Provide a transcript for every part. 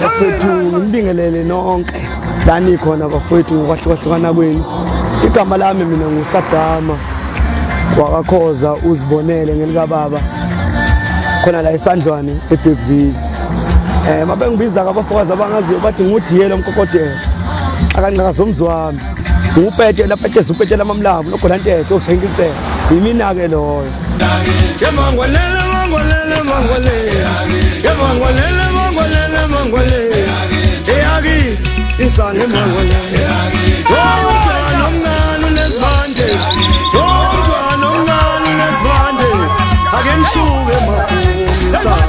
bafethu ngibingelele nonke lani khona bafethu kwahlukahlukana kwenu. Igama lami mina nguSadama wakakhoza uzibonele ngelika baba khona la eSandlwane eBergville. Mabengibiza kabafokazi abangaziyo bathi ngudiyela umkokodela akanqaka zomzwami ngupete lapha upetela amamlavu noGolantethe oshengisela yimina ke loyo. Yemangwalele mangwalele mangwalele yemangwalele mangwalele mangwalele eyaki insane mangwalele umntwana omncane unesivande umntwana omncane unesivande akenishuke maphumisana.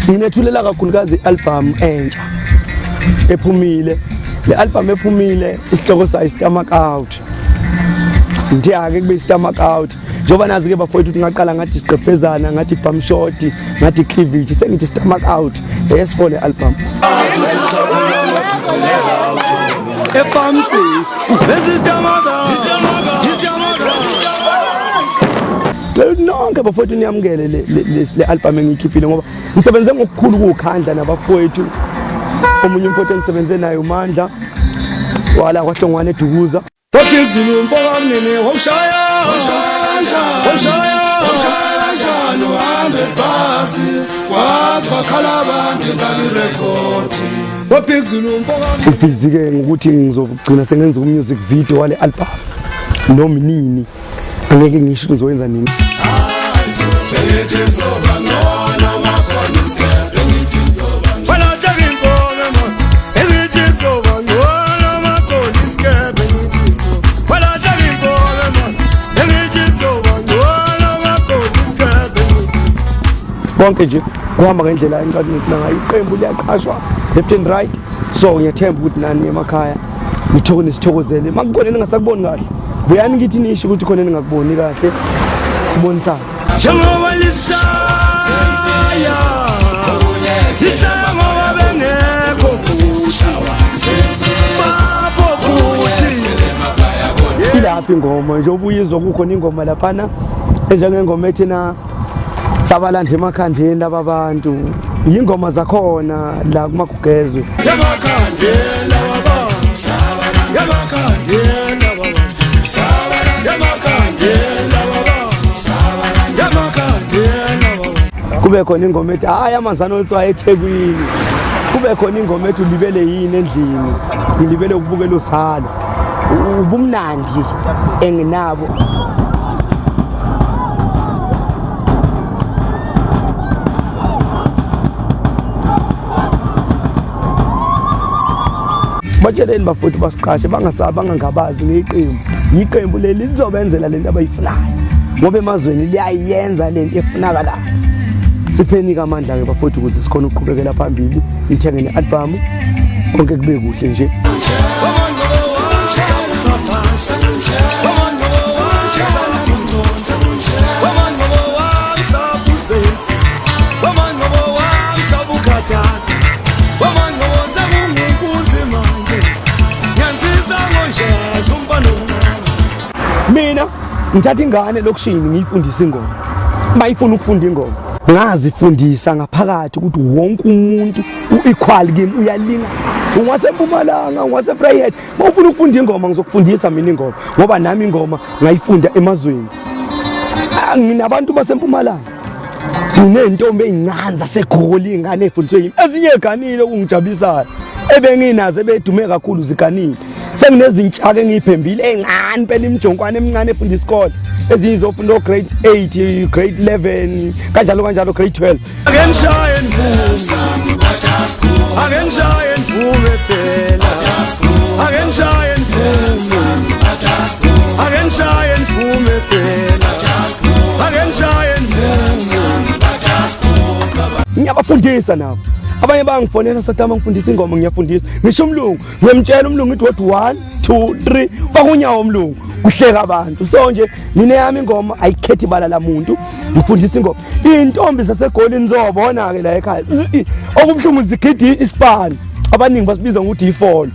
Nginethulela kakhulukazi i-album entsha ephumile. Le album ephumile isihloko sayo Stomach Out. Ndiyake kube Stomach Out njoba nazi ke bafowethu ukuthi ngaqala ngathi siqephezana ngathi bum short ngathi cleavage sengithi Stomach Out yes4 le album. Efamsi this Stomach Out nonke bafowethu niyamukele le album engikhiphile ngoba ngisebenze ngokukhulu ukukhandla nabafowethu. Omunye umfowethu engisebenze naye uMandla wala kwaHlongwane eDukuza. Wabhizulu mfoka mnene wawushaya njani uhambe bhasi kwazi kwakhala abantu ngalirekhodi. Wabhizulu mfoka ubhizi ke ngokuthi ngizogcina sengenza umusic video wale album noma nini angeke ngisho ngizoyenza nini. Konke nje kuhamba ngendlela encane ngayo iqembu liyaqhashwa left and right, so ngiyathemba ukuthi nani emakhaya nithokozele makubone ningasakuboni kahle buyani ngithi nisho ukuthi khona ningakuboni kahle sibonisana njengoba lisaya ngoba bengekho ilaphi ingoma nje ubuyizwa kukhona ingoma laphana enjengengoma ethina sabalanda emakhandeni lababantu ingoma zakhona la kumakugezwe emakhandeni lababantu emakhandeni lababantu emakhandeni lababantu kube khona ingoma ethi hayi amanzana oltswa eThekwini, kube khona ingoma ethi ulibele yini endlini ngilibele ukubukela usalo ubumnandi enginabo. Batsheleni bafowethu basiqashe bangasabanga ngabazi ngeqembu. Iqembu leli lizobenzela lento abayifunayo ngoba emazweni liyayenza lento efunakalayo. Sipheni amandla ke bafowethu ukuthi sikhona ukuqhubekela phambili ithenge ne-album konke kube kuhle nje. Mina ngithatha ingane lokushini ngiyifundisa ingoma. Mayifuna ukufunda ingoma ngazifundisa ngaphakathi ukuthi wonke umuntu uequal kimi uyalingana. UngaseMpumalanga ungaseFreyhead mawufuna ukufunda ingoma ngizokufundisa mina ingoma ngoba nami ingoma ngayifunda emazweni. Nginabantu baseMpumalanga nginentombi ezincane zaseGoli ingane efundiswe yimi ezinye eganile ungijabulisayo ebenginazo ebedume kakhulu ziganile. Senginezintshaka engiphembile encane phela imjonkwane emincane efunda isikole ezinye izofunda grade 8 grade 11 kanjalo grade 12. Akenshaya mvume phela akenshaya mvume phela ngiyabafundisa nabo. Abanye bangifonela Sadama ngifundisa ingoma ngiyafundisa. Ngisho umlungu ngiyamtshela umlungu ithi what 1 2 3 faka unyawo umlungu uhleka abantu. So nje mina yami ingoma ayikhethi ibala la muntu, ngifundisa ingoma. Intombi zasegolini zobona ke la ekhaya. Okubhlungu zigidi isipani. Abaningi basibiza ngokuthi ifolo.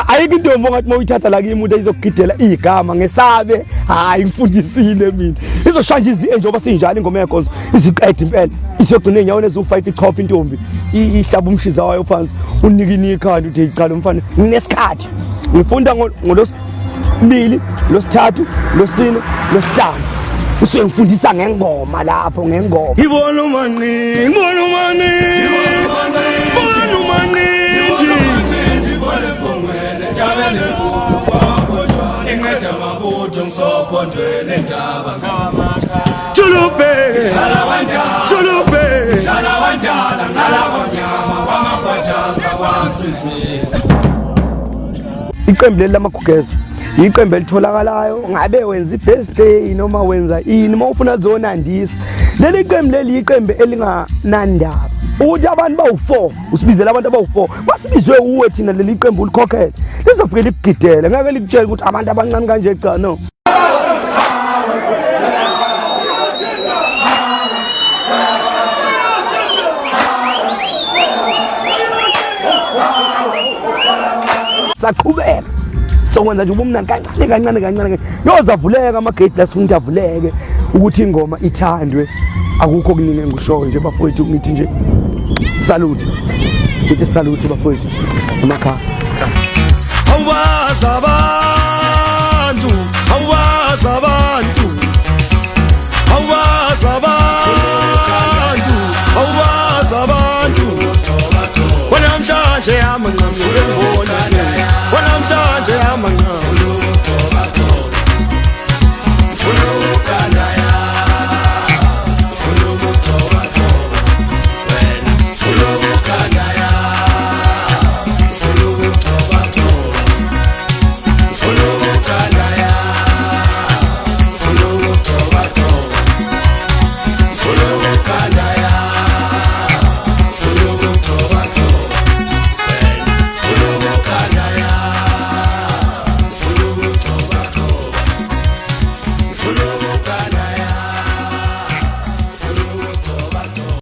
Ayike intombi ongathi mawuyithatha la kimi umuntu izokugidela igama ngesabe. Hayi ngifundisile mina. Izoshanje njengoba sinjalo ingoma yegonzo iziqede impela. Isiyogcina enyaweni ezu5 ichopha intombi. Ihlaba umshiza wayo phansi. Unika ikhanda uthi icala umfana. Nginesikhathi. Ngifunda ngolosibili, losithathu, losine, losihlanu. Usuke ngifundisa ngengoma lapho ngengoma. Ibona umani, ibona umani. Ibona umani. Chulupe, chulupe, iqembu leli lamagugezo iqembu elitholakalayo ngabe wenza ibirthday noma wenza ini uma ufuna zonandisa. Leli qembu leli iqembu elinganandaba ukuthi abantu bawu4 usibizela abantu abawu4 basibizwe uwe thina leli qembu ulikhokhela lizofike likugidele ngeke likutshela ukuthi abantu abancane kanje cha no. Saqhubeka sokwenza nje ubumnandi kancane yozavuleka amagate lasifuna avuleke ukuthi ingoma ithandwe. Akukho kuningi engisho nje bafowethu ngithi nje salute ngithi salute bafowethu emakhaya. Awubazabantu